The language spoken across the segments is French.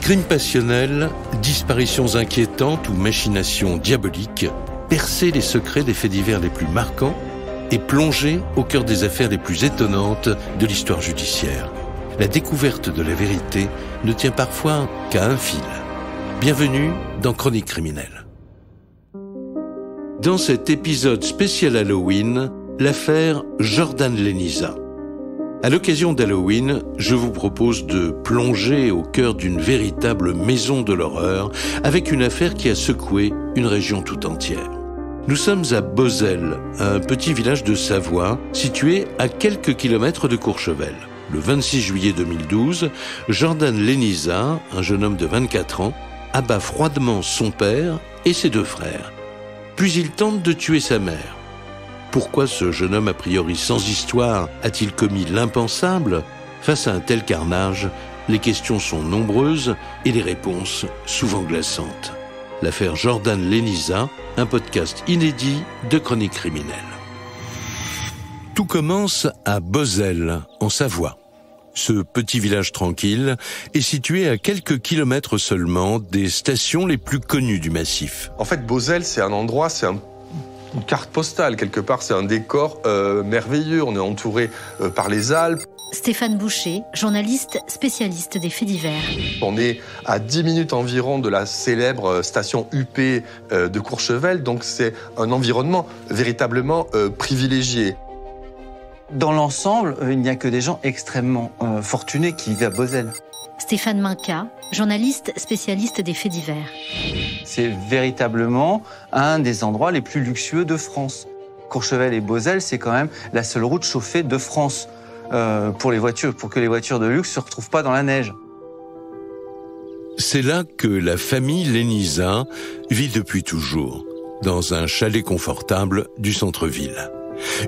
Crimes passionnels, disparitions inquiétantes ou machinations diaboliques, percer les secrets des faits divers les plus marquants et plonger au cœur des affaires les plus étonnantes de l'histoire judiciaire. La découverte de la vérité ne tient parfois qu'à un fil. Bienvenue dans Chroniques criminelles. Dans cet épisode spécial Halloween, l'affaire Jordan Leniza. À l'occasion d'Halloween, je vous propose de plonger au cœur d'une véritable maison de l'horreur avec une affaire qui a secoué une région tout entière. Nous sommes à Beauzelle, un petit village de Savoie, situé à quelques kilomètres de Courchevel. Le 26 juillet 2012, Jordan Leniza, un jeune homme de 24 ans, abat froidement son père et ses deux frères. Puis il tente de tuer sa mère. Pourquoi ce jeune homme a priori sans histoire a-t-il commis l'impensable ? Face à un tel carnage, les questions sont nombreuses et les réponses souvent glaçantes. L'affaire Jordan Leniza, un podcast inédit de Chroniques criminelles. Tout commence à Beauzelle, en Savoie. Ce petit village tranquille est situé à quelques kilomètres seulement des stations les plus connues du massif. En fait, Beauzelle, c'est un endroit, une carte postale, quelque part, c'est un décor merveilleux. On est entouré par les Alpes. Stéphane Boucher, journaliste spécialiste des faits divers. On est à 10 minutes environ de la célèbre station UP de Courchevel, donc c'est un environnement véritablement privilégié. Dans l'ensemble, il n'y a que des gens extrêmement fortunés qui vivent à Beauzelle. Stéphane Minca, journaliste spécialiste des faits divers. C'est véritablement un des endroits les plus luxueux de France. Courchevel et Beauzelle, c'est quand même la seule route chauffée de France pour que les voitures de luxe ne se retrouvent pas dans la neige. C'est là que la famille Leniza vit depuis toujours, dans un chalet confortable du centre-ville.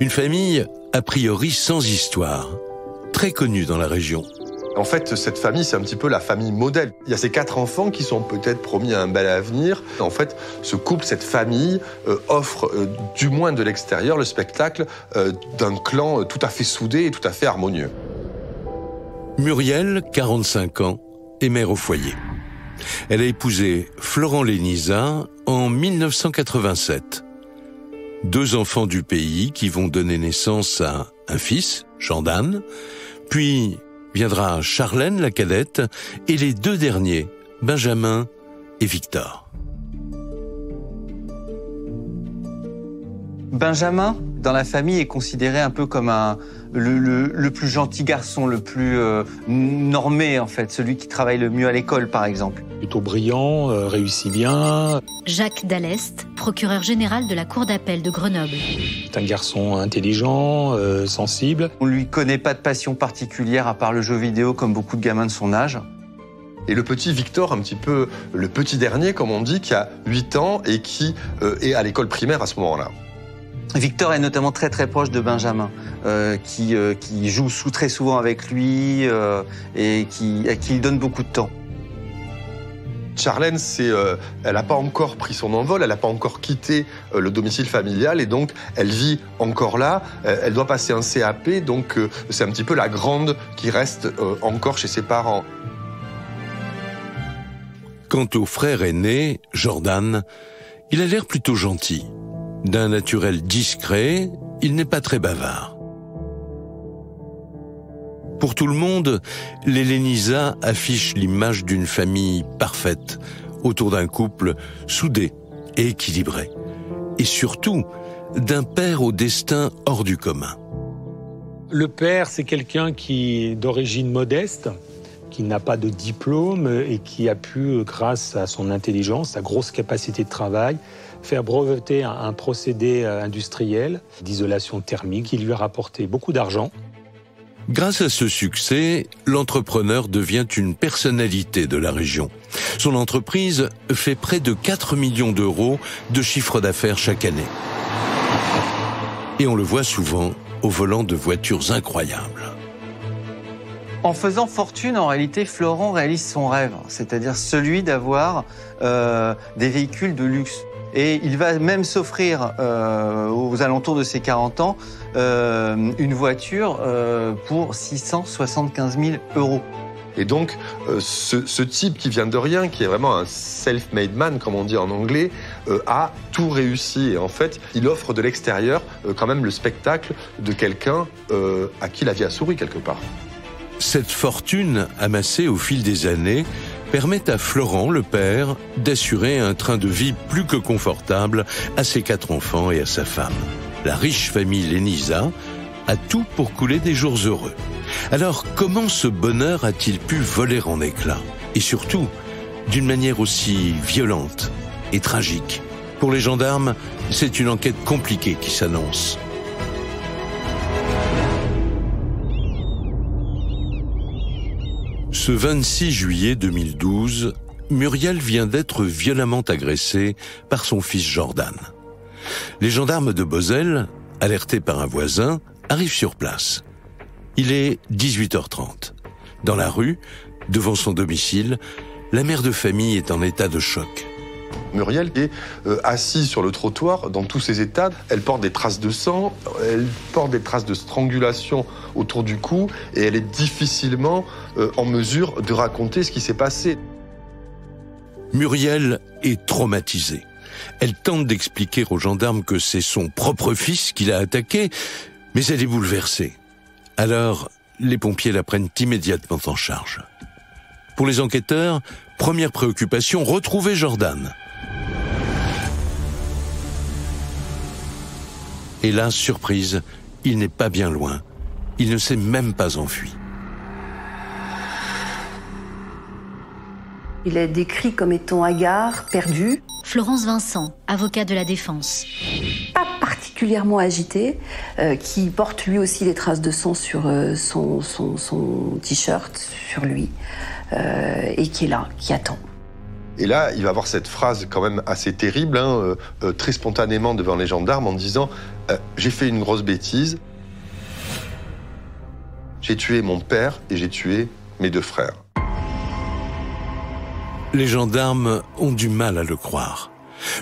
Une famille a priori sans histoire, très connue dans la région. En fait, cette famille, c'est un petit peu la famille modèle. Il y a ces 4 enfants qui sont peut-être promis un bel avenir. En fait, ce couple, cette famille, offre, du moins de l'extérieur, le spectacle d'un clan tout à fait soudé et tout à fait harmonieux. Muriel, 45 ans, est mère au foyer. Elle a épousé Florent Leniza en 1987. 2 enfants du pays qui vont donner naissance à un fils, Jordan, puis viendra Charlène, la cadette, et les 2 derniers, Benjamin et Victor. Benjamin, dans la famille, est considéré un peu comme le plus gentil garçon, le plus normé en fait, celui qui travaille le mieux à l'école par exemple. Plutôt brillant, réussit bien. Jacques Dallest, procureur général de la Cour d'appel de Grenoble. C'est un garçon intelligent, sensible. On lui connaît pas de passion particulière à part le jeu vidéo comme beaucoup de gamins de son âge. Et le petit Victor, un petit peu le petit dernier comme on dit, qui a 8 ans et qui est à l'école primaire à ce moment-là. Victor est notamment très très proche de Benjamin, qui joue très souvent avec lui et à qui il donne beaucoup de temps. Charlène, elle n'a pas encore pris son envol, elle n'a pas encore quitté le domicile familial et donc elle vit encore là. Elle doit passer un CAP, donc c'est un petit peu la grande qui reste encore chez ses parents. Quant au frère aîné, Jordan, il a l'air plutôt gentil. D'un naturel discret, il n'est pas très bavard. Pour tout le monde, les Leniza affichent l'image d'une famille parfaite, autour d'un couple soudé et équilibré. Et surtout, d'un père au destin hors du commun. Le père, c'est quelqu'un qui est d'origine modeste, qui n'a pas de diplôme et qui a pu, grâce à son intelligence, sa grosse capacité de travail, faire breveter un procédé industriel d'isolation thermique qui lui a rapporté beaucoup d'argent. Grâce à ce succès, l'entrepreneur devient une personnalité de la région. Son entreprise fait près de 4 millions d'euros de chiffre d'affaires chaque année. Et on le voit souvent au volant de voitures incroyables. En faisant fortune, en réalité, Florent réalise son rêve, c'est-à-dire celui d'avoir des véhicules de luxe. Et il va même s'offrir aux alentours de ses 40 ans une voiture pour 675 000 euros. Et donc, ce type qui vient de rien, qui est vraiment un self-made man, comme on dit en anglais, a tout réussi. Et en fait, il offre de l'extérieur quand même le spectacle de quelqu'un à qui la vie a souri quelque part. Cette fortune amassée au fil des années permet à Florent, le père, d'assurer un train de vie plus que confortable à ses 4 enfants et à sa femme. La riche famille Leniza a tout pour couler des jours heureux. Alors, comment ce bonheur a-t-il pu voler en éclats? Et surtout, d'une manière aussi violente et tragique. Pour les gendarmes, c'est une enquête compliquée qui s'annonce. Ce 26 juillet 2012, Muriel vient d'être violemment agressée par son fils Jordan. Les gendarmes de Bozelle, alertés par un voisin, arrivent sur place. Il est 18h30. Dans la rue, devant son domicile, la mère de famille est en état de choc. Muriel est assise sur le trottoir dans tous ses états. Elle porte des traces de sang, elle porte des traces de strangulation autour du cou et elle est difficilement en mesure de raconter ce qui s'est passé. Muriel est traumatisée. Elle tente d'expliquer aux gendarmes que c'est son propre fils qui l'a attaqué, mais elle est bouleversée. Alors, les pompiers la prennent immédiatement en charge. Pour les enquêteurs, première préoccupation, retrouver Jordan. Et là, surprise, il n'est pas bien loin. Il ne s'est même pas enfui. Il est décrit comme étant hagard, perdu. Florence Vincent, avocat de la défense. Pas particulièrement agité, qui porte lui aussi des traces de sang sur son t-shirt, sur lui, et qui est là, qui attend. Et là, il va avoir cette phrase quand même assez terrible, très spontanément devant les gendarmes, en disant « J'ai fait une grosse bêtise, j'ai tué mon père et j'ai tué mes 2 frères ». Les gendarmes ont du mal à le croire.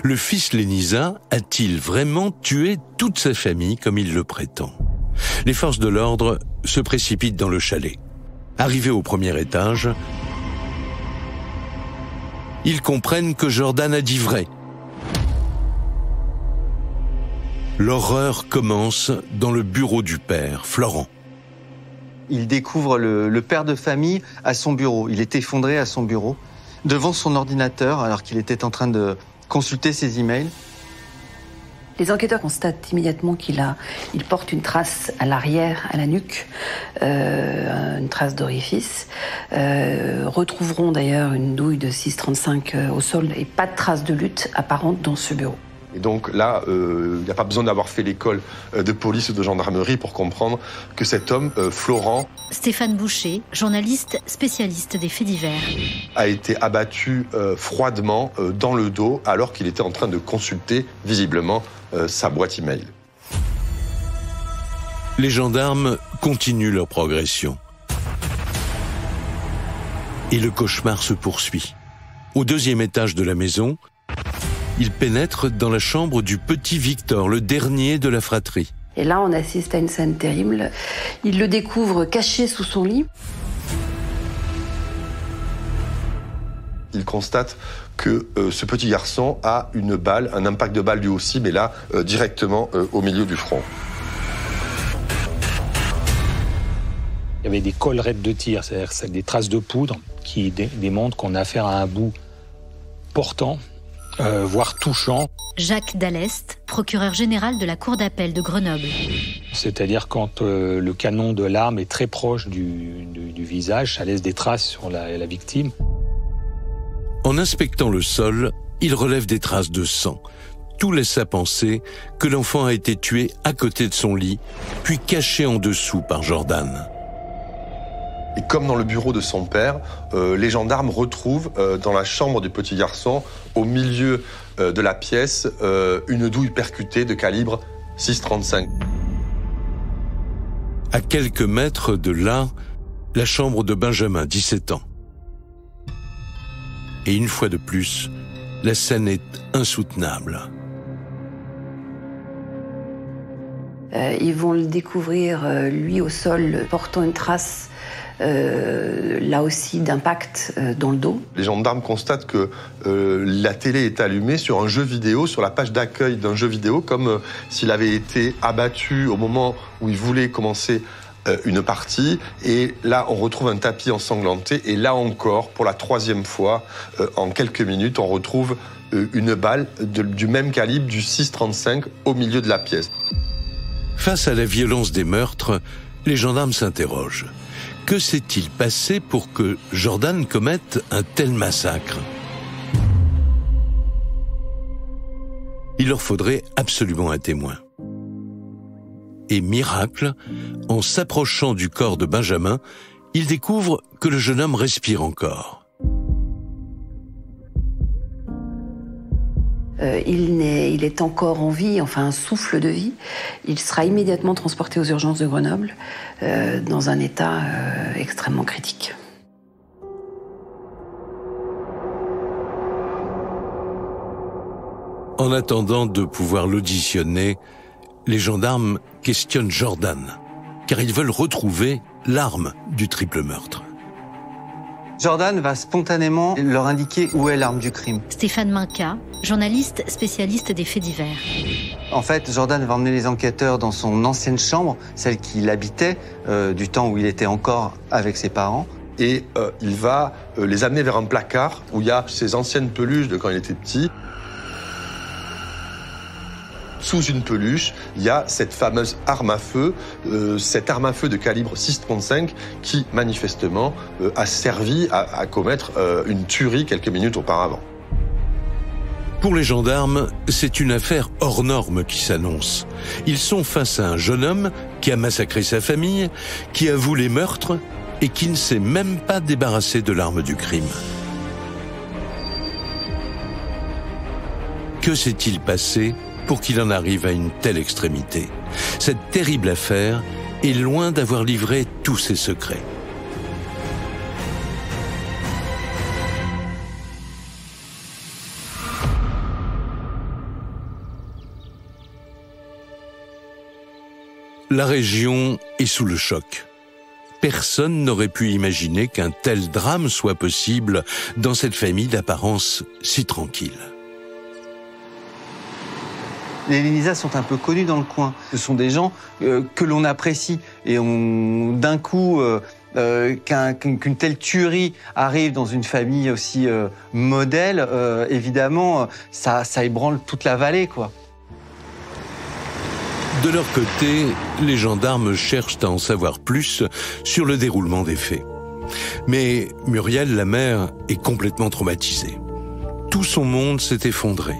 Le fils Leniza a-t-il vraiment tué toute sa famille comme il le prétend? Les forces de l'ordre se précipitent dans le chalet. Arrivés au premier étage, ils comprennent que Jordan a dit vrai. L'horreur commence dans le bureau du père, Florent. Il découvre le père de famille à son bureau. Il est effondré à son bureau, devant son ordinateur, alors qu'il était en train de consulter ses emails. Les enquêteurs constatent immédiatement qu'il porte une trace à l'arrière, à la nuque, une trace d'orifice. Retrouveront d'ailleurs une douille de 6,35 au sol et pas de trace de lutte apparente dans ce bureau. Et donc là, il n'y a pas besoin d'avoir fait l'école de police ou de gendarmerie pour comprendre que cet homme, Florent... Stéphane Boucher, journaliste spécialiste des faits divers. ...a été abattu froidement dans le dos alors qu'il était en train de consulter visiblement sa boîte email. Les gendarmes continuent leur progression. Et le cauchemar se poursuit. Au 2e étage de la maison, ils pénètrent dans la chambre du petit Victor, le dernier de la fratrie. Et là, on assiste à une scène terrible. Il le découvre caché sous son lit. Il constate que ce petit garçon a une balle, un impact de balle lui aussi, mais là, directement au milieu du front. Il y avait des collerettes de tir, c'est-à-dire des traces de poudre qui démontrent qu'on a affaire à un bout portant, voire touchant. Jacques Dallest, procureur général de la Cour d'appel de Grenoble. C'est-à-dire quand le canon de l'arme est très proche du visage, ça laisse des traces sur la victime. En inspectant le sol, il relève des traces de sang. Tout laisse à penser que l'enfant a été tué à côté de son lit, puis caché en dessous par Jordan. Et comme dans le bureau de son père, les gendarmes retrouvent dans la chambre du petit garçon, au milieu de la pièce, une douille percutée de calibre 6,35. À quelques mètres de là, la chambre de Benjamin, 17 ans. Et une fois de plus, la scène est insoutenable. Ils vont le découvrir, lui, au sol, portant une trace là aussi d'impact dans le dos. Les gendarmes constatent que la télé est allumée sur un jeu vidéo, sur la page d'accueil d'un jeu vidéo, comme s'il avait été abattu au moment où il voulait commencer une partie. Et là, on retrouve un tapis ensanglanté. Et là encore, pour la 3e fois, en quelques minutes, on retrouve une balle du même calibre, du 6,35, au milieu de la pièce. Face à la violence des meurtres, les gendarmes s'interrogent. Que s'est-il passé pour que Jordan commette un tel massacre? Il leur faudrait absolument un témoin. Et miracle, en s'approchant du corps de Benjamin, ils découvrent que le jeune homme respire encore. Il est encore en vie, enfin un souffle de vie. Il sera immédiatement transporté aux urgences de Grenoble dans un état extrêmement critique. En attendant de pouvoir l'auditionner, les gendarmes questionnent Jordan, car ils veulent retrouver l'arme du triple meurtre. Jordan va spontanément leur indiquer où est l'arme du crime. Stéphane Minca, journaliste spécialiste des faits divers. En fait, Jordan va emmener les enquêteurs dans son ancienne chambre, celle qu'il habitait du temps où il était encore avec ses parents. Et il va les amener vers un placard où il y a ses anciennes peluches de quand il était petit. Sous une peluche, il y a cette fameuse arme à feu, de calibre 6,35 qui, manifestement, a servi à commettre une tuerie quelques minutes auparavant. Pour les gendarmes, c'est une affaire hors norme qui s'annonce. Ils sont face à un jeune homme qui a massacré sa famille, qui avoue les meurtres et qui ne s'est même pas débarrassé de l'arme du crime. Que s'est-il passé pour qu'il en arrive à une telle extrémité? Cette terrible affaire est loin d'avoir livré tous ses secrets. La région est sous le choc. Personne n'aurait pu imaginer qu'un tel drame soit possible dans cette famille d'apparence si tranquille. Les Lénizas sont un peu connus dans le coin. Ce sont des gens que l'on apprécie. Et d'un coup, qu'une telle tuerie arrive dans une famille aussi modèle, évidemment, ça ébranle toute la vallée, quoi. De leur côté, les gendarmes cherchent à en savoir plus sur le déroulement des faits. Mais Muriel, la mère, est complètement traumatisée. Tout son monde s'est effondré.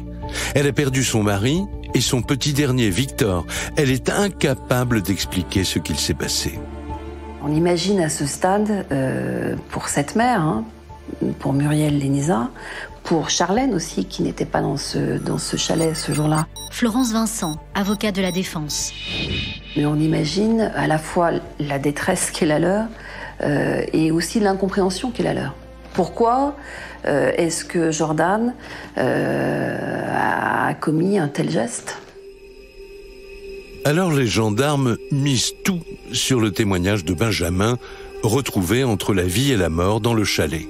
Elle a perdu son mari et son petit dernier, Victor. Elle est incapable d'expliquer ce qu'il s'est passé. On imagine à ce stade, pour cette mère, pour Muriel Lénizat, pour Charlène aussi, qui n'était pas dans ce chalet ce jour-là. Florence Vincent, avocat de la défense. Mais on imagine à la fois la détresse qui est la leur et aussi l'incompréhension qui est la leur. Pourquoi est-ce que Jordan a commis un tel geste? Alors les gendarmes misent tout sur le témoignage de Benjamin, retrouvé entre la vie et la mort dans le chalet.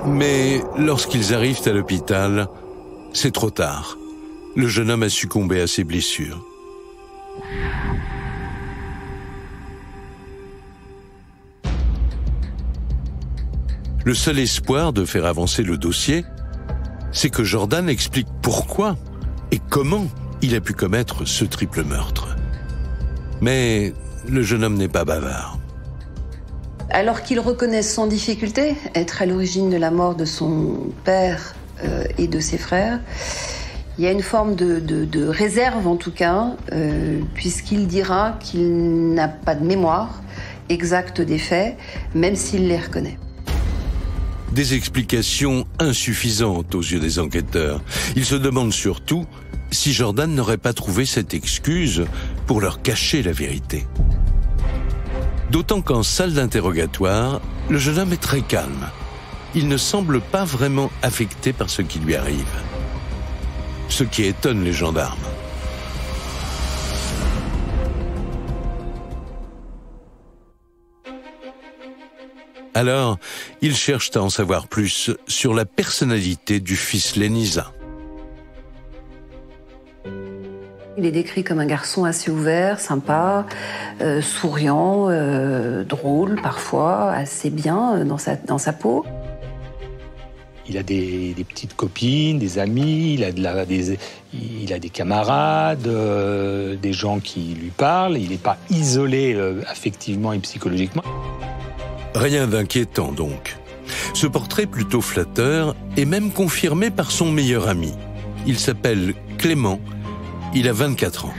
Mais lorsqu'ils arrivent à l'hôpital, c'est trop tard. Le jeune homme a succombé à ses blessures. Le seul espoir de faire avancer le dossier, c'est que Jordan explique pourquoi et comment il a pu commettre ce triple meurtre. Mais le jeune homme n'est pas bavard. Alors qu'il reconnaît sans difficulté être à l'origine de la mort de son père et de ses frères, il y a une forme de réserve en tout cas, puisqu'il dira qu'il n'a pas de mémoire exacte des faits, même s'il les reconnaît. Des explications insuffisantes aux yeux des enquêteurs. Ils se demandent surtout si Jordan n'aurait pas trouvé cette excuse pour leur cacher la vérité. D'autant qu'en salle d'interrogatoire, le jeune homme est très calme. Il ne semble pas vraiment affecté par ce qui lui arrive. Ce qui étonne les gendarmes. Alors, ils cherchent à en savoir plus sur la personnalité du fils Lénisa. Il est décrit comme un garçon assez ouvert, sympa, souriant, drôle parfois, assez bien dans sa peau. Il a des petites copines, des amis, il a des camarades, des gens qui lui parlent. Il n'est pas isolé affectivement et psychologiquement. Rien d'inquiétant donc. Ce portrait plutôt flatteur est même confirmé par son meilleur ami. Il s'appelle Clément, il a 24 ans.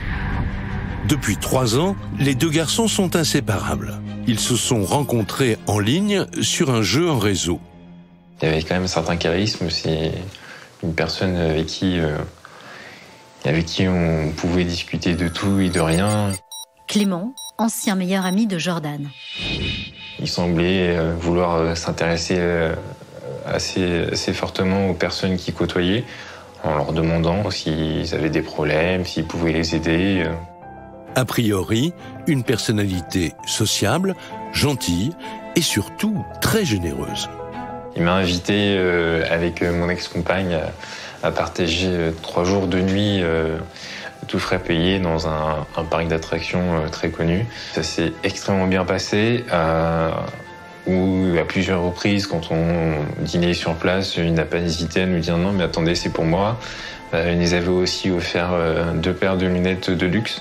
Depuis 3 ans, les deux garçons sont inséparables. Ils se sont rencontrés en ligne sur un jeu en réseau. Il y avait quand même un certain charisme, c'est une personne avec qui on pouvait discuter de tout et de rien. Clément, ancien meilleur ami de Jordan. Il semblait vouloir s'intéresser assez fortement aux personnes qu'il côtoyait, en leur demandant s'ils avaient des problèmes, s'ils pouvaient les aider. A priori, une personnalité sociable, gentille et surtout très généreuse. Il m'a invité avec mon ex-compagne à partager 3 jours de nuit, tout frais payé, dans un parc d'attractions très connu. Ça s'est extrêmement bien passé, où à plusieurs reprises, quand on dînait sur place, il n'a pas hésité à nous dire non mais attendez, c'est pour moi. Il nous avait aussi offert 2 paires de lunettes de luxe.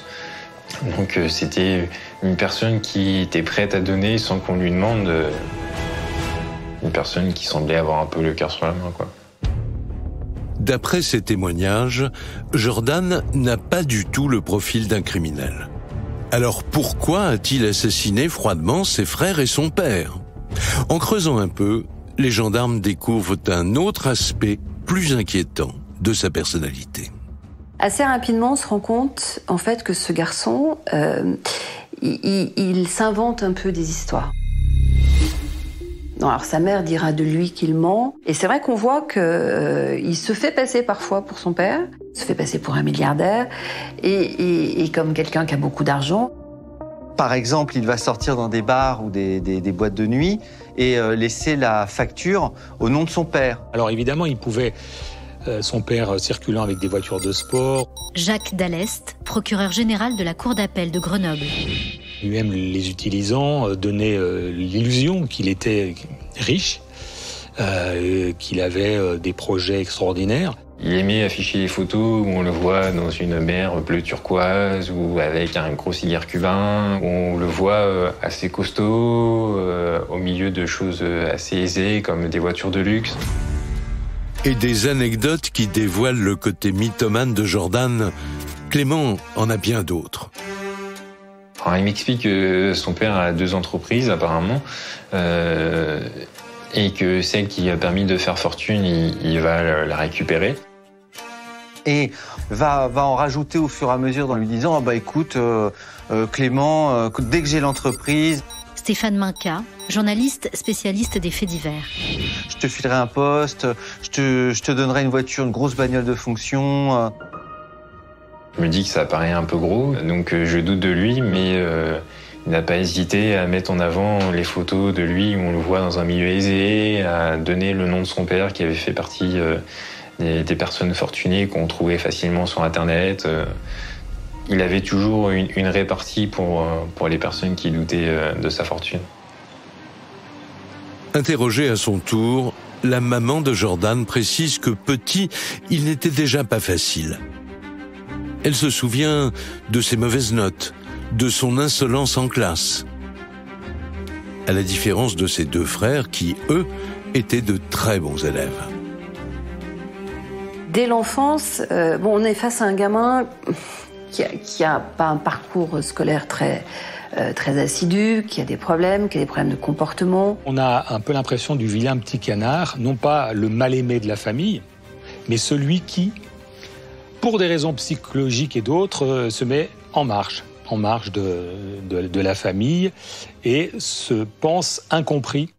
Donc c'était une personne qui était prête à donner sans qu'on lui demande. Une personne qui semblait avoir un peu le cœur sur la main, quoi. D'après ces témoignages, Jordan n'a pas du tout le profil d'un criminel. Alors pourquoi a-t-il assassiné froidement ses frères et son père ? En creusant un peu, les gendarmes découvrent un autre aspect plus inquiétant de sa personnalité. Assez rapidement, on se rend compte en fait que ce garçon, il s'invente un peu des histoires. Non, alors sa mère dira de lui qu'il ment. Et c'est vrai qu'on voit qu'il se fait passer parfois pour son père, se fait passer pour un milliardaire, et comme quelqu'un qui a beaucoup d'argent. Par exemple, il va sortir dans des bars ou des boîtes de nuit et laisser la facture au nom de son père. Alors évidemment, il pouvait, son père circulant avec des voitures de sport. Jacques Dallest, procureur général de la Cour d'appel de Grenoble. Lui-même, les utilisant, donnait l'illusion qu'il était riche, qu'il avait des projets extraordinaires. Il aimait afficher des photos où on le voit dans une mer bleu turquoise ou avec un gros cigare cubain, où on le voit assez costaud, au milieu de choses assez aisées comme des voitures de luxe. Et des anecdotes qui dévoilent le côté mythomane de Jordan, Clément en a bien d'autres. Alors, il m'explique que son père a 2 entreprises apparemment, et que celle qui a permis de faire fortune, il va la récupérer. Et va en rajouter au fur et à mesure en lui disant écoute Clément, dès que j'ai l'entreprise. Stéphane Minca, journaliste spécialiste des faits divers. Je te filerai un poste, je te donnerai une voiture, une grosse bagnole de fonction. Je me dis que ça paraît un peu gros, donc je doute de lui, mais il n'a pas hésité à mettre en avant les photos de lui où on le voit dans un milieu aisé, à donner le nom de son père qui avait fait partie des personnes fortunées qu'on trouvait facilement sur Internet. Il avait toujours une répartie pour les personnes qui doutaient de sa fortune. Interrogée à son tour, la maman de Jordan précise que petit, il n'était déjà pas facile. Elle se souvient de ses mauvaises notes, de son insolence en classe. À la différence de ses 2 frères qui, eux, étaient de très bons élèves. Dès l'enfance, on est face à un gamin qui a pas un parcours scolaire très assidu, qui a des problèmes de comportement. On a un peu l'impression du vilain petit canard, non pas le mal-aimé de la famille, mais celui qui, pour des raisons psychologiques et d'autres, se met en marge de la famille et se pense incompris.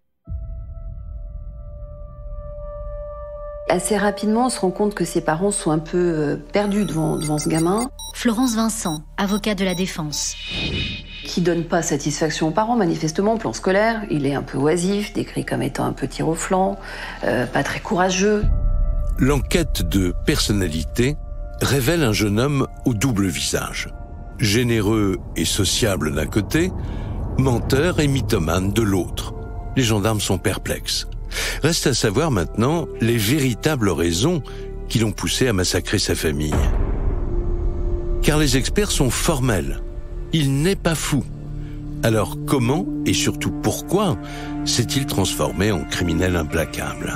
Assez rapidement, on se rend compte que ses parents sont un peu perdus devant ce gamin. Florence Vincent, avocat de la défense. qui donne pas satisfaction aux parents, manifestement, au plan scolaire. Il est un peu oisif, décrit comme étant un peu tir au flanc, pas très courageux. L'enquête de personnalité révèle un jeune homme au double visage. Généreux et sociable d'un côté, menteur et mythomane de l'autre. Les gendarmes sont perplexes. Reste à savoir maintenant les véritables raisons qui l'ont poussé à massacrer sa famille. Car les experts sont formels. Il n'est pas fou. Alors comment et surtout pourquoi s'est-il transformé en criminel implacable ?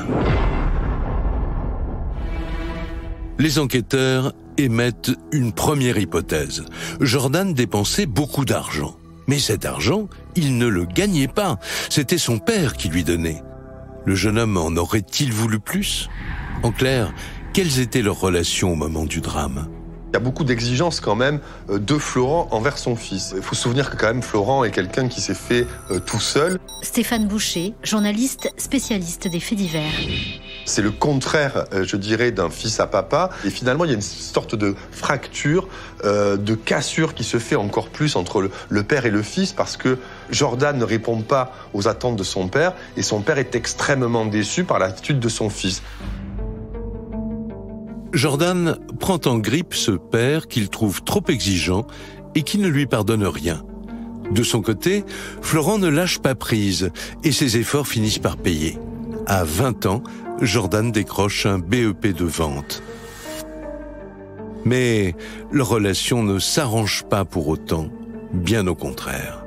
Les enquêteurs émettent une première hypothèse. Jordan dépensait beaucoup d'argent. Mais cet argent, il ne le gagnait pas. C'était son père qui lui donnait. Le jeune homme en aurait-il voulu plus ? En clair, quelles étaient leurs relations au moment du drame ? Il y a beaucoup d'exigences quand même de Florent envers son fils. Il faut se souvenir que quand même Florent est quelqu'un qui s'est fait tout seul. Stéphane Boucher, journaliste spécialiste des faits divers. C'est le contraire, je dirais, d'un fils à papa. Et finalement, il y a une sorte de fracture, de cassure qui se fait encore plus entre le père et le fils parce que Jordan ne répond pas aux attentes de son père et son père est extrêmement déçu par l'attitude de son fils. Jordan prend en grippe ce père qu'il trouve trop exigeant et qui ne lui pardonne rien. De son côté, Florent ne lâche pas prise et ses efforts finissent par payer. À 20 ans, Jordan décroche un BEP de vente. Mais leur relation ne s'arrange pas pour autant, bien au contraire.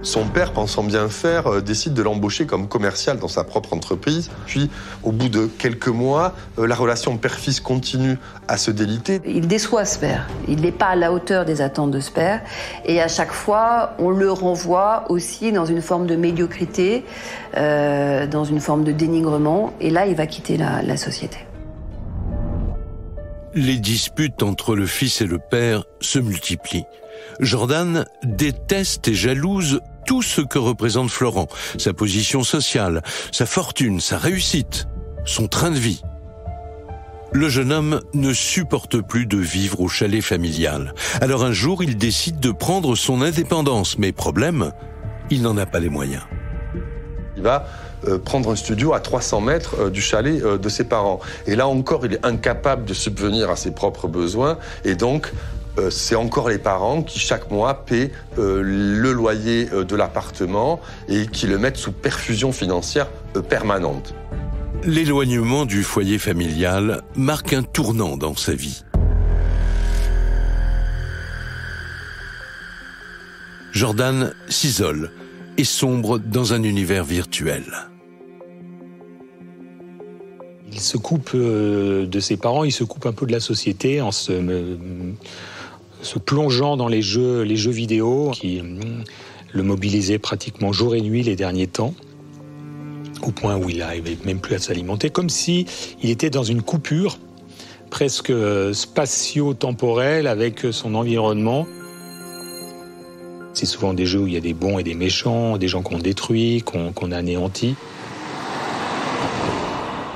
Son père, pensant bien faire, décide de l'embaucher comme commercial dans sa propre entreprise. Puis, au bout de quelques mois, la relation père-fils continue à se déliter. Il déçoit ce père. Il n'est pas à la hauteur des attentes de ce père. Et à chaque fois, on le renvoie aussi dans une forme de médiocrité, dans une forme de dénigrement. Et là, il va quitter la société. Les disputes entre le fils et le père se multiplient. Jordan déteste et jalouse tout ce que représente Florent, sa position sociale, sa fortune, sa réussite, son train de vie. Le jeune homme ne supporte plus de vivre au chalet familial. Alors un jour, il décide de prendre son indépendance. Mais problème, il n'en a pas les moyens. Il va prendre un studio à 300 mètres du chalet de ses parents. Et là encore, il est incapable de subvenir à ses propres besoins. Et donc, c'est encore les parents qui, chaque mois, paient le loyer de l'appartement et qui le mettent sous perfusion financière permanente. L'éloignement du foyer familial marque un tournant dans sa vie. Jordan s'isole et sombre dans un univers virtuel. Il se coupe de ses parents, il se coupe un peu de la société en se plongeant dans les jeux vidéo qui le mobilisaient pratiquement jour et nuit les derniers temps, au point où il n'arrivait même plus à s'alimenter, comme si il était dans une coupure presque spatio-temporelle avec son environnement. C'est souvent des jeux où il y a des bons et des méchants, des gens qu'on détruit, qu'on anéantit.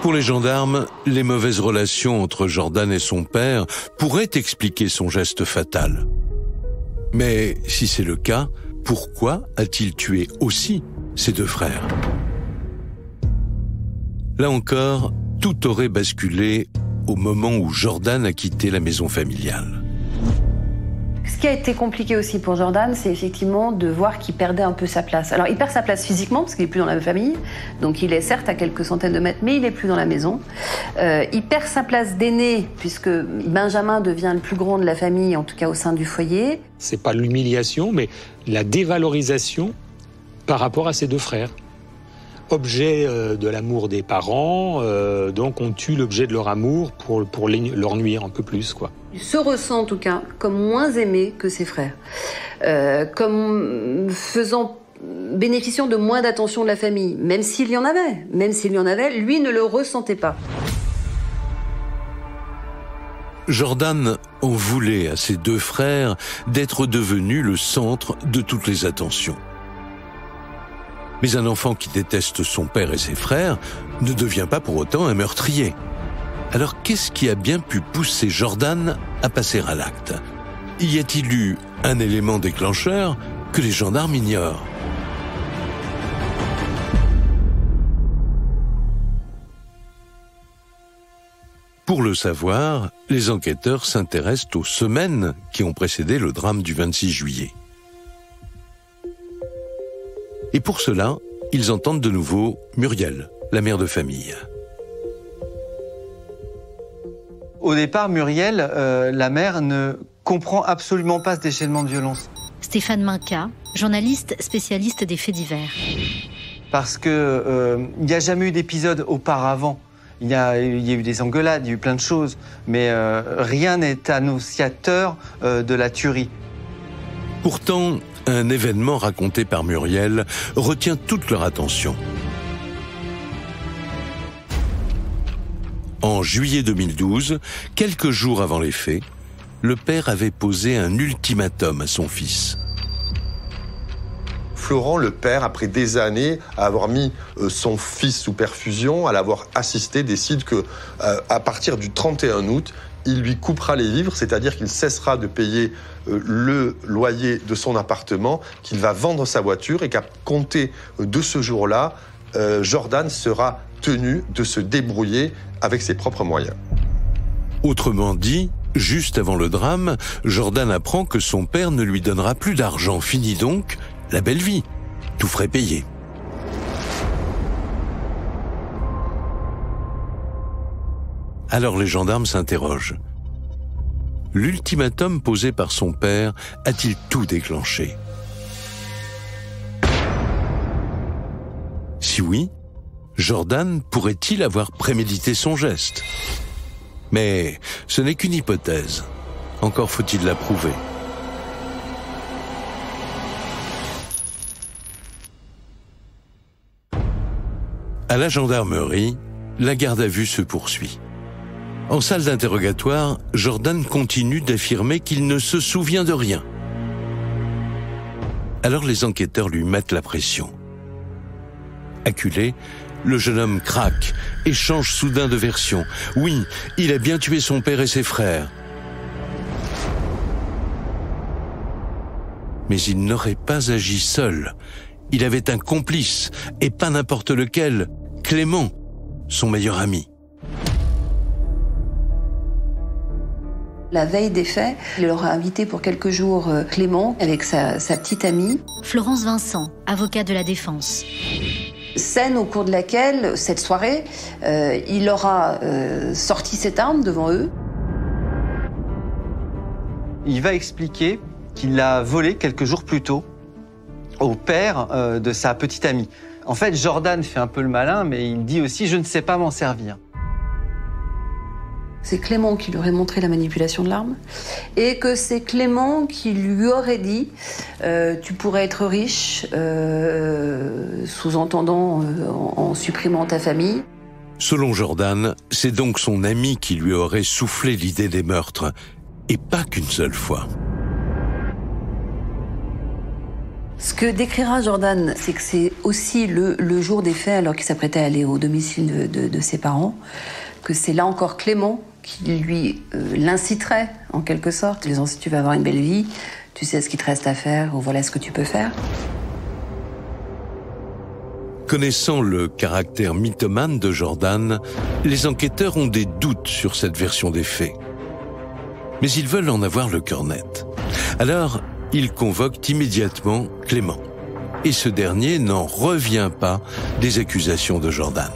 Pour les gendarmes, les mauvaises relations entre Jordan et son père pourraient expliquer son geste fatal. Mais si c'est le cas, pourquoi a-t-il tué aussi ses deux frères ? Là encore, tout aurait basculé au moment où Jordan a quitté la maison familiale. Ce qui a été compliqué aussi pour Jordan, c'est effectivement de voir qu'il perdait un peu sa place. Alors, il perd sa place physiquement, parce qu'il n'est plus dans la famille. Donc, il est certes à quelques centaines de mètres, mais il n'est plus dans la maison. Il perd sa place d'aîné, puisque Benjamin devient le plus grand de la famille, en tout cas au sein du foyer. C'est pas l'humiliation, mais la dévalorisation par rapport à ses deux frères. Objet de l'amour des parents, donc on tue l'objet de leur amour pour leur nuire un peu plus, quoi. Il se ressent en tout cas comme moins aimé que ses frères, comme bénéficiant de moins d'attention de la famille, même s'il y en avait, lui ne le ressentait pas. Jordan en voulait à ses deux frères d'être devenus le centre de toutes les attentions. Mais un enfant qui déteste son père et ses frères ne devient pas pour autant un meurtrier. Alors qu'est-ce qui a bien pu pousser Jordan à passer à l'acte ? y a-t-il eu un élément déclencheur que les gendarmes ignorent ? Pour le savoir, les enquêteurs s'intéressent aux semaines qui ont précédé le drame du 26 juillet. Et pour cela, ils entendent de nouveau Muriel, la mère de famille. Au départ, Muriel, la mère, ne comprend absolument pas ce déchaînement de violence. Stéphane Minca, journaliste spécialiste des faits divers. Parce que il n'y a jamais eu d'épisode auparavant. Il y a eu des engueulades, il y a eu plein de choses, mais rien n'est annonciateur de la tuerie. Pourtant, un événement raconté par Muriel retient toute leur attention. En juillet 2012, quelques jours avant les faits, le père avait posé un ultimatum à son fils. Florent, le père, après des années à avoir mis son fils sous perfusion, à l'avoir assisté, décide que à partir du 31 août, il lui coupera les vivres, c'est-à-dire qu'il cessera de payer le loyer de son appartement, qu'il va vendre sa voiture et qu'à compter de ce jour-là, Jordan sera tenu de se débrouiller avec ses propres moyens. Autrement dit, juste avant le drame, Jordan apprend que son père ne lui donnera plus d'argent. Fini donc la belle vie, tout frais payé. Alors les gendarmes s'interrogent. L'ultimatum posé par son père a-t-il tout déclenché ? Si oui, Jordan pourrait-il avoir prémédité son geste ? Mais ce n'est qu'une hypothèse. Encore faut-il la prouver. À la gendarmerie, la garde à vue se poursuit. En salle d'interrogatoire, Jordan continue d'affirmer qu'il ne se souvient de rien. Alors les enquêteurs lui mettent la pression. Acculé, le jeune homme craque et change soudain de version. Oui, il a bien tué son père et ses frères. Mais il n'aurait pas agi seul. Il avait un complice, et pas n'importe lequel, Clément, son meilleur ami. La veille des faits, il aura invité pour quelques jours Clément avec sa petite amie. Florence Vincent, avocat de la défense. Scène au cours de laquelle, cette soirée, il aura sorti cette arme devant eux. Il va expliquer qu'il l'a volé quelques jours plus tôt au père de sa petite amie. En fait, Jordan fait un peu le malin, mais il dit aussi « je ne sais pas m'en servir ». C'est Clément qui lui aurait montré la manipulation de l'arme et que c'est Clément qui lui aurait dit tu pourrais être riche, sous-entendant en supprimant ta famille. Selon Jordan, c'est donc son ami qui lui aurait soufflé l'idée des meurtres, et pas qu'une seule fois. Ce que décrira Jordan, c'est que c'est aussi le jour des faits, alors qu'il s'apprêtait à aller au domicile de ses parents, que c'est là encore Clément qui lui l'inciterait, en quelque sorte, en disant si tu veux avoir une belle vie, tu sais ce qu'il te reste à faire, ou voilà ce que tu peux faire. Connaissant le caractère mythomane de Jordan, les enquêteurs ont des doutes sur cette version des faits. Mais ils veulent en avoir le cœur net. Alors, ils convoquent immédiatement Clément. Et ce dernier n'en revient pas des accusations de Jordan.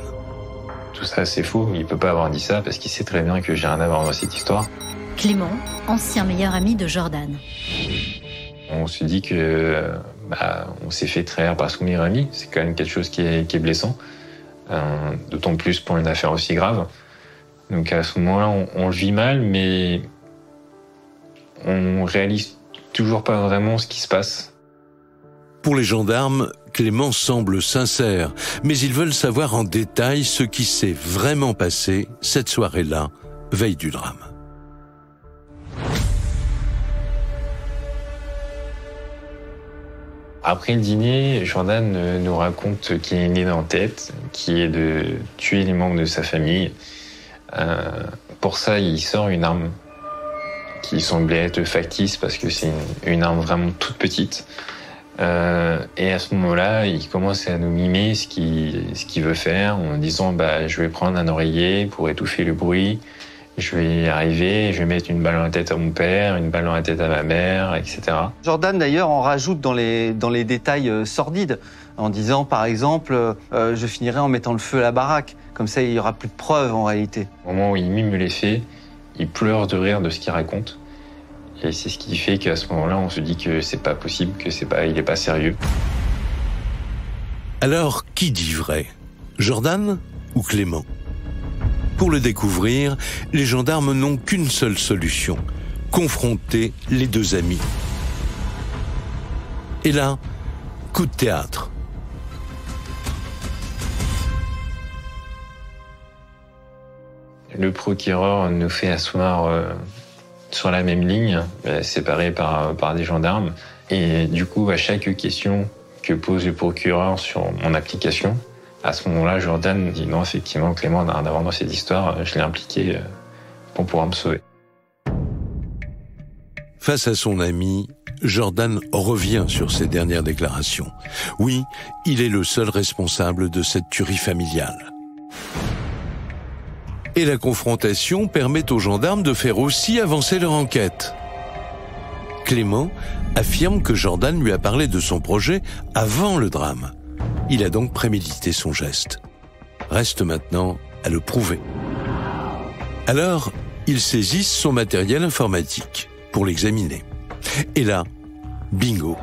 Tout ça, c'est faux. Il peut pas avoir dit ça parce qu'il sait très bien que j'ai rien à voir dans cette histoire. Clément, ancien meilleur ami de Jordan. On se dit que on s'est fait trahir par son meilleur ami. C'est quand même quelque chose qui est blessant. D'autant plus pour une affaire aussi grave. Donc à ce moment-là, on le vit mal, mais on réalise toujours pas vraiment ce qui se passe. Pour les gendarmes, Clément semble sincère, mais ils veulent savoir en détail ce qui s'est vraiment passé cette soirée-là, veille du drame. Après le dîner, Jordan nous raconte qu'il a une idée en tête, qui est de tuer les membres de sa famille. Pour ça, il sort une arme qui semblait être factice parce que c'est une arme vraiment toute petite. Et à ce moment-là, il commence à nous mimer ce qu'il veut faire en disant je vais prendre un oreiller pour étouffer le bruit, je vais y arriver, je vais mettre une balle dans la tête à mon père, une balle dans la tête à ma mère, etc. Jordan d'ailleurs en rajoute dans les détails sordides en disant par exemple je finirai en mettant le feu à la baraque, comme ça il n'y aura plus de preuves en réalité. Au moment où il mime les faits, il pleure de rire de ce qu'il raconte. Et c'est ce qui fait qu'à ce moment-là, on se dit que c'est pas possible, il est pas sérieux. Alors, qui dit vrai ? Jordan ou Clément ? Pour le découvrir, les gendarmes n'ont qu'une seule solution : confronter les deux amis. Et là, coup de théâtre. Le procureur nous fait asseoir sur la même ligne, séparés par des gendarmes. Et du coup, à chaque question que pose le procureur sur mon application, à ce moment-là, Jordan dit non, effectivement, Clément n'a rien à voir dans cette histoire, je l'ai impliqué pour pouvoir me sauver. Face à son ami, Jordan revient sur ses dernières déclarations. Oui, il est le seul responsable de cette tuerie familiale. Et la confrontation permet aux gendarmes de faire aussi avancer leur enquête. Clément affirme que Jordan lui a parlé de son projet avant le drame. Il a donc prémédité son geste. Reste maintenant à le prouver. Alors, ils saisissent son matériel informatique pour l'examiner. Et là, bingo.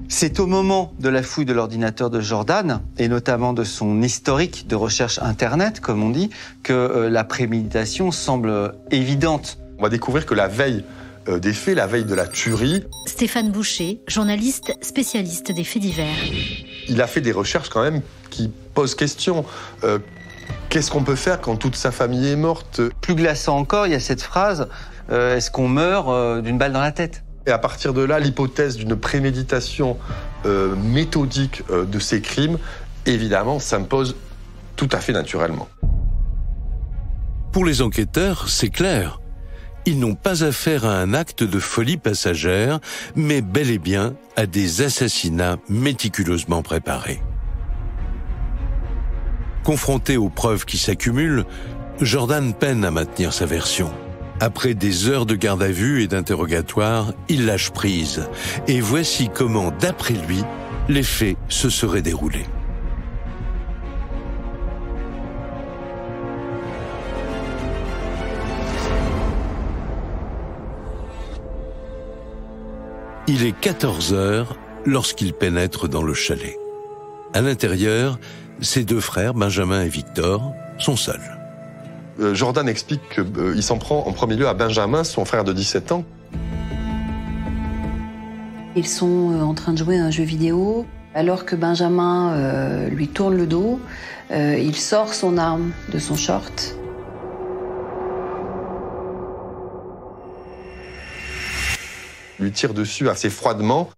C'est au moment de la fouille de l'ordinateur de Jordan, et notamment de son historique de recherche Internet, comme on dit, que la préméditation semble évidente. On va découvrir que la veille des faits, la veille de la tuerie... Stéphane Boucher, journaliste spécialiste des faits divers. Il a fait des recherches quand même qui posent question. Qu'est-ce qu'on peut faire quand toute sa famille est morte ? Plus glaçant encore, il y a cette phrase « Est-ce qu'on meurt d'une balle dans la tête ?» Et à partir de là, l'hypothèse d'une préméditation méthodique de ces crimes, évidemment, s'impose tout à fait naturellement. Pour les enquêteurs, c'est clair. Ils n'ont pas affaire à un acte de folie passagère, mais bel et bien à des assassinats méticuleusement préparés. Confronté aux preuves qui s'accumulent, Jordan peine à maintenir sa version. Après des heures de garde à vue et d'interrogatoire, il lâche prise. Et voici comment, d'après lui, les faits se seraient déroulés. Il est 14h lorsqu'il pénètre dans le chalet. À l'intérieur, ses deux frères, Benjamin et Victor, sont seuls. Jordan explique qu'il s'en prend en premier lieu à Benjamin, son frère de 17 ans. Ils sont en train de jouer à un jeu vidéo. Alors que Benjamin lui tourne le dos, il sort son arme de son short. Il lui tire dessus assez froidement.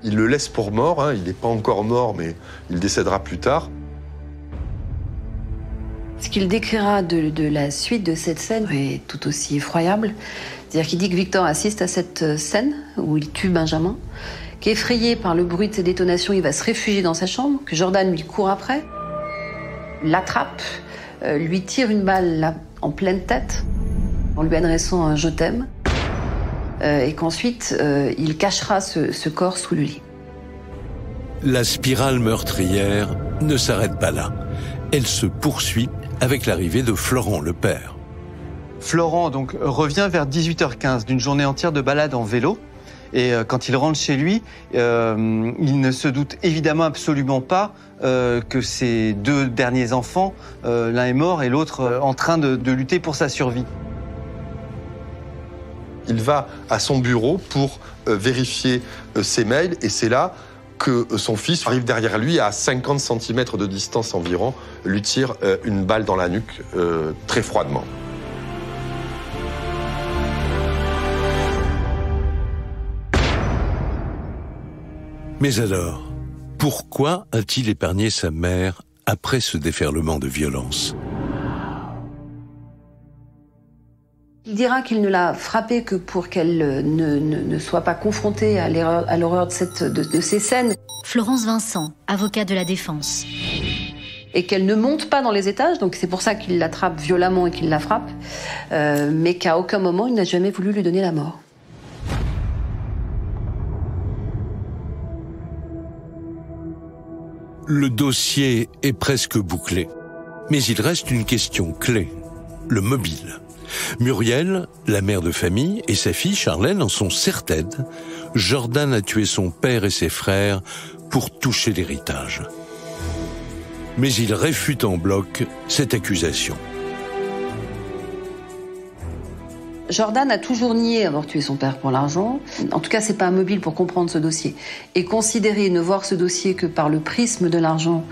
Il le laisse pour mort, il n'est pas encore mort, mais il décédera plus tard. Ce qu'il décrira de la suite de cette scène est tout aussi effroyable. C'est-à-dire qu'il dit que Victor assiste à cette scène où il tue Benjamin, qu'effrayé par le bruit de ses détonations, il va se réfugier dans sa chambre, que Jordan lui court après, l'attrape, lui tire une balle là, en pleine tête, en lui adressant un « je t'aime ». Et qu'ensuite, il cachera ce corps sous le lit. La spirale meurtrière ne s'arrête pas là. Elle se poursuit avec l'arrivée de Florent, le père. Florent donc revient vers 18h15 d'une journée entière de balade en vélo. Et quand il rentre chez lui, il ne se doute évidemment absolument pas que ses deux derniers enfants, l'un est mort et l'autre en train de lutter pour sa survie. Il va à son bureau pour vérifier ses mails et c'est là que son fils arrive derrière lui à 50 cm de distance environ, lui tire une balle dans la nuque très froidement. Mais alors, pourquoi a-t-il épargné sa mère après ce déferlement de violence. Il dira qu'il ne l'a frappée que pour qu'elle ne soit pas confrontée à l'horreur de ces scènes. Florence Vincent, avocat de la défense. Et qu'elle ne monte pas dans les étages, donc c'est pour ça qu'il l'attrape violemment et qu'il la frappe, mais qu'à aucun moment il n'a jamais voulu lui donner la mort. Le dossier est presque bouclé. Mais il reste une question clé, le mobile. Muriel, la mère de famille, et sa fille Charlène en sont certaines. Jordan a tué son père et ses frères pour toucher l'héritage. Mais il réfute en bloc cette accusation. Jordan a toujours nié avoir tué son père pour l'argent. En tout cas, c'est pas un mobile pour comprendre ce dossier. Et considérer ne voir ce dossier que par le prisme de l'argent,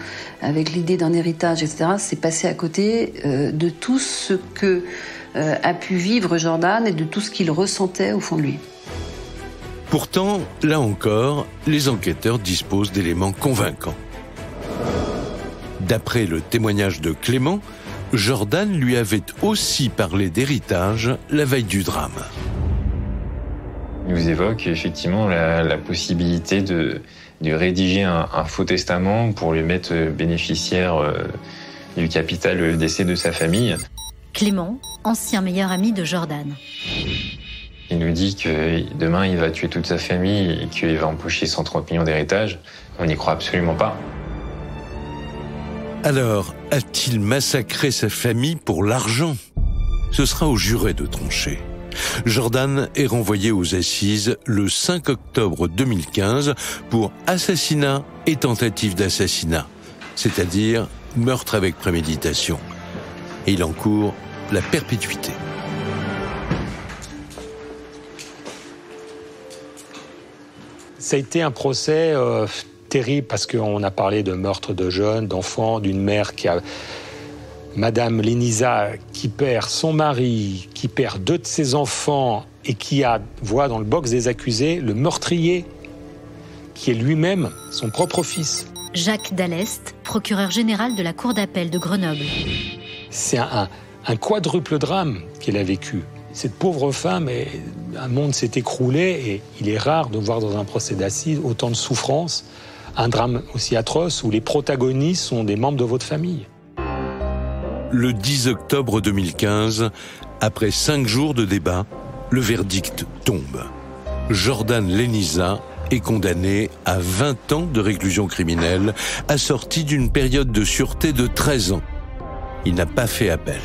avec l'idée d'un héritage, etc., c'est passer à côté de tout ce que a pu vivre Jordan et de tout ce qu'il ressentait au fond de lui. Pourtant, là encore, les enquêteurs disposent d'éléments convaincants. D'après le témoignage de Clément, Jordan lui avait aussi parlé d'héritage la veille du drame. Il nous évoque effectivement la possibilité de rédiger un faux testament pour lui mettre bénéficiaire du capital décès de sa famille. Clément, ancien meilleur ami de Jordan. Il nous dit que demain il va tuer toute sa famille et qu'il va empocher 130 millions d'héritage. On n'y croit absolument pas. Alors, a-t-il massacré sa famille pour l'argent ? Ce sera aux jurés de trancher. Jordan est renvoyé aux assises le 5 octobre 2015 pour assassinat et tentative d'assassinat, c'est-à-dire meurtre avec préméditation. Et il encourt la perpétuité. Ça a été un procès terrible parce qu'on a parlé de meurtre de jeunes, d'enfants, d'une mère qui a... Madame Lénisa, qui perd son mari, qui perd 2 de ses enfants et qui voit dans le box des accusés le meurtrier, qui est lui-même son propre fils. Jacques Dallest, procureur général de la Cour d'appel de Grenoble. C'est un quadruple drame qu'elle a vécu. Cette pauvre femme, un monde s'est écroulé et il est rare de voir dans un procès d'assises autant de souffrance, un drame aussi atroce où les protagonistes sont des membres de votre famille. Le 10 octobre 2015, après 5 jours de débat, le verdict tombe. Jordan Lénisa est condamné à 20 ans de réclusion criminelle, assorti d'une période de sûreté de 13 ans. Il n'a pas fait appel,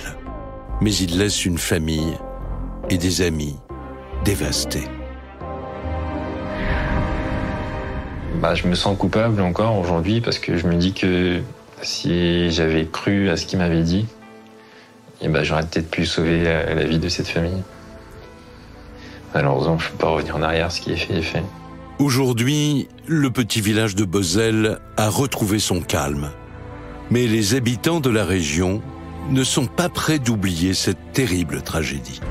mais il laisse une famille et des amis dévastés. Je me sens coupable encore aujourd'hui parce que je me dis que si j'avais cru à ce qu'il m'avait dit, j'aurais peut-être pu sauver la vie de cette famille. Malheureusement, je ne peux pas revenir en arrière, ce qui est fait est fait. Aujourd'hui, le petit village de Beauzelle a retrouvé son calme. Mais les habitants de la région ne sont pas prêts d'oublier cette terrible tragédie.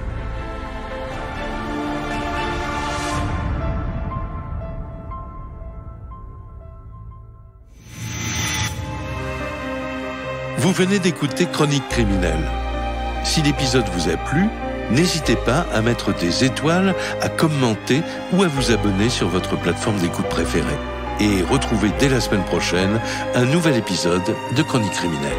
Vous venez d'écouter Chronique criminelle. Si l'épisode vous a plu, n'hésitez pas à mettre des étoiles, à commenter ou à vous abonner sur votre plateforme d'écoute préférée. Et retrouvez dès la semaine prochaine un nouvel épisode de Chronique criminelle.